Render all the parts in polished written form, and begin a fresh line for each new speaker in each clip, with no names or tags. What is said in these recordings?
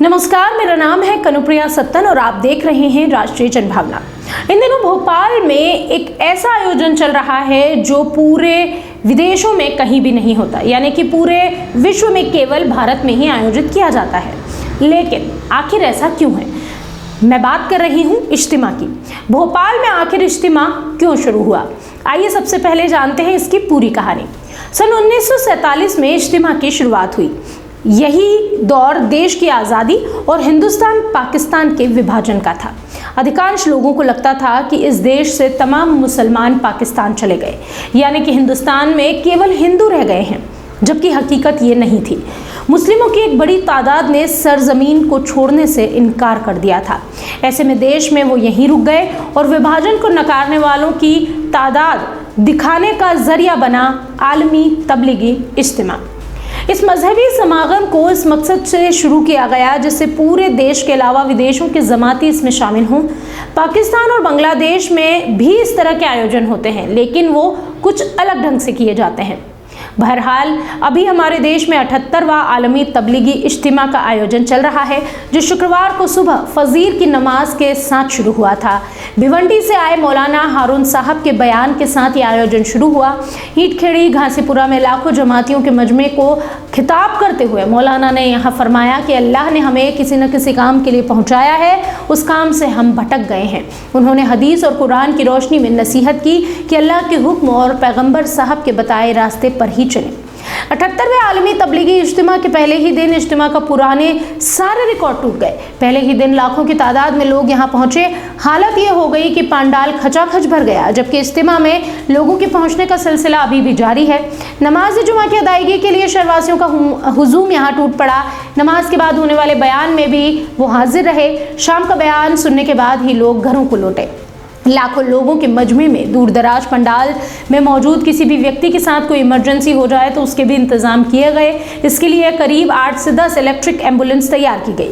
नमस्कार, मेरा नाम है कनुप्रिया सत्तन और आप देख रहे हैं राष्ट्रीय जनभावना। इन दिनों भोपाल में एक ऐसा आयोजन चल रहा है जो पूरे विदेशों में कहीं भी नहीं होता, यानी कि पूरे विश्व में केवल भारत में ही आयोजित किया जाता है। लेकिन आखिर ऐसा क्यों है? मैं बात कर रही हूँ इज्तिमा की। भोपाल में आखिर इज्तिमा क्यों शुरू हुआ? आइए सबसे पहले जानते हैं इसकी पूरी कहानी। सन 1947 में इज्तिमा की शुरुआत हुई। यही दौर देश की आज़ादी और हिंदुस्तान पाकिस्तान के विभाजन का था। अधिकांश लोगों को लगता था कि इस देश से तमाम मुसलमान पाकिस्तान चले गए, यानी कि हिंदुस्तान में केवल हिंदू रह गए हैं, जबकि हकीकत ये नहीं थी। मुस्लिमों की एक बड़ी तादाद ने सरजमीन को छोड़ने से इनकार कर दिया था। ऐसे में देश में वो यहीं रुक गए और विभाजन को नकारने वालों की तादाद दिखाने का जरिया बना आलमी तबलीगी इज्तिमा। इस मजहबी समागम को इस मकसद से शुरू किया गया जिससे पूरे देश के अलावा विदेशों के जमाती इसमें शामिल हों। पाकिस्तान और बांग्लादेश में भी इस तरह के आयोजन होते हैं, लेकिन वो कुछ अलग ढंग से किए जाते हैं। बहरहाल अभी हमारे देश में 78वां आलमी तबलीगी इज्तिमा का आयोजन चल रहा है, जो शुक्रवार को सुबह फजीर की नमाज के साथ शुरू हुआ था। भिवंडी से आए मौलाना हारून साहब के बयान के साथ ये आयोजन शुरू हुआ। ईटखेड़ी घासीपुरा में लाखों जमातियों के मजमे को खिताब करते हुए मौलाना ने यहाँ फरमाया कि अल्लाह ने हमें किसी न किसी काम के लिए पहुँचाया है, उस काम से हम भटक गए हैं। उन्होंने हदीस और कुरान की रोशनी में नसीहत की कि अल्लाह के हुक्म और पैगम्बर साहब के बताए रास्ते पर ही चले। 78वें आलमी तबलीगी इज्तिमा के पहले ही दिन इज्तिमा का पुराने सारे रिकॉर्ड टूट गए। पहले ही दिन लाखों की तादाद में लोग यहाँ पहुंचे। हालत ये हो गई कि पंडाल खचाखच भर गया, जबकि इज्तिमा में लोगों के पहुंचने का सिलसिला अभी भी जारी है। नमाज जुमा की अदायगी के लिए शहरवासियों का हुजूम यहाँ टूट पड़ा। नमाज के बाद होने वाले बयान में भी वो हाजिर रहे। शाम का बयान सुनने के बाद ही लोग घरों को लौटे। लाखों लोगों के मजमे में दूर दराज पंडाल में मौजूद किसी भी व्यक्ति के साथ कोई इमरजेंसी हो जाए तो उसके भी इंतजाम किए गए। इसके लिए करीब 8 से 10 इलेक्ट्रिक एम्बुलेंस तैयार की गई।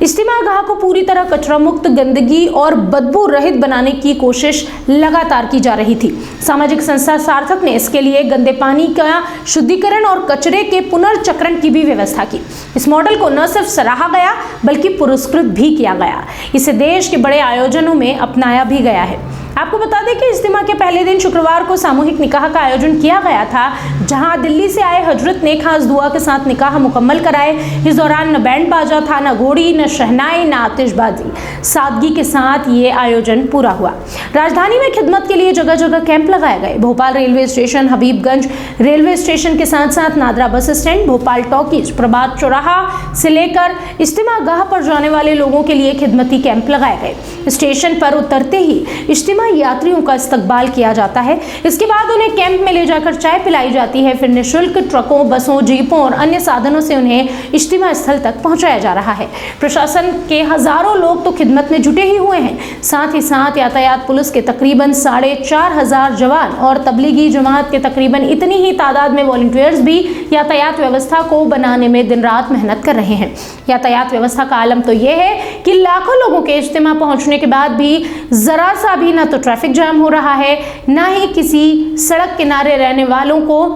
इज्तिमा गाह को पूरी तरह कचरा मुक्त, गंदगी और बदबू रहित बनाने की कोशिश लगातार की जा रही थी। सामाजिक संस्था सार्थक ने इसके लिए गंदे पानी का शुद्धिकरण और कचरे के पुनर्चक्रण की भी व्यवस्था की। इस मॉडल को न सिर्फ सराहा गया बल्कि पुरस्कृत भी किया गया। इसे देश के बड़े आयोजनों में अपनाया भी गया है। आपको बता दें कि इज्तिमा के पहले दिन शुक्रवार को सामूहिक निकाह का आयोजन किया गया था, जहां दिल्ली से आए हजरत ने खास दुआ के साथ निकाह मुकम्मल कराए। इस दौरान न बैंड बाजा था, न घोड़ी, न शहनाई, न आतिशबाजी। सादगी के साथ ये आयोजन पूरा हुआ। राजधानी में खिदमत के लिए जगह जगह कैंप लगाए गए। Bhopal railway station, Habibganj railway station के साथ साथ NADRA bus stand, Bhopal talkies, प्रभात चौराहा से लेकर इज्तिमा गाह पर जाने वाले लोगों के लिए खिदमती कैंप लगाए गए। स्टेशन पर उतरते ही इज्तिमा यात्रियों का इस्तकबाल किया जाता है। इसके बाद उन्हें कैंप में ले जाकर चाय पिलाई जाती है। फिर निःशुल्क ट्रकों, बसों, जीपों और अन्य साधनों से उन्हें इज्तिमा स्थल तक पहुंचाया जा रहा है। प्रशासन के हजारों लोग तो खिदमत में जुटे ही हुए हैं। साथ ही साथ यातायात पुलिस के तकरीबन 4500 जवान और तबलीगी जमात के तकरीबन इतनी ही तादाद में वॉलंटियर्स भी यातायात व्यवस्था को बनाने में दिन रात मेहनत कर रहे हैं। यातायात व्यवस्था का आलम तो यह है कि लाखों लोगों के इज्तिमा पहुंचने के बाद भी जरा सा भी ना तो ट्रैफिक जाम हो रहा है, ना ही किसी सड़क किनारे रहने वालों को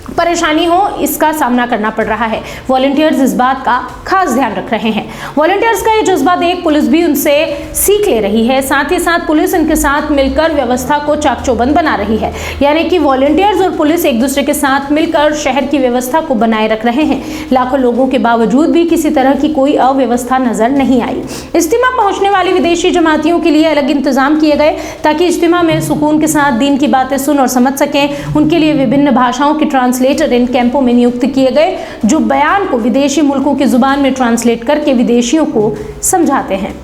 परेशानी हो इसका सामना करना पड़ रहा है। वॉलंटियर्स इस बात का खास ध्यान रख रहे हैं। वॉलंटियर्स का ये जज्बा देख पुलिस भी उनसे सीख ले रही है। साथ ही साथ पुलिस इनके साथ मिलकर व्यवस्था को चाक चौबंद बना रही है, यानी कि वॉलंटियर्स और पुलिस एक दूसरे के साथ मिलकर शहर की व्यवस्था को बनाए रख रहे हैं। लाखों लोगों के बावजूद भी किसी तरह की कोई अव्यवस्था नजर नहीं आई। इज्तिमा पहुंचने वाली विदेशी जमातियों के लिए अलग इंतजाम किए गए ताकि इज्तिमा में सुकून के साथ दीन की बातें सुन और समझ सकें। उनके लिए विभिन्न भाषाओं की ट्रांसलेटर इन कैंपों में नियुक्त किए गए, जो बयान को विदेशी मुल्कों की जुबान में ट्रांसलेट करके विदेशियों को समझाते हैं।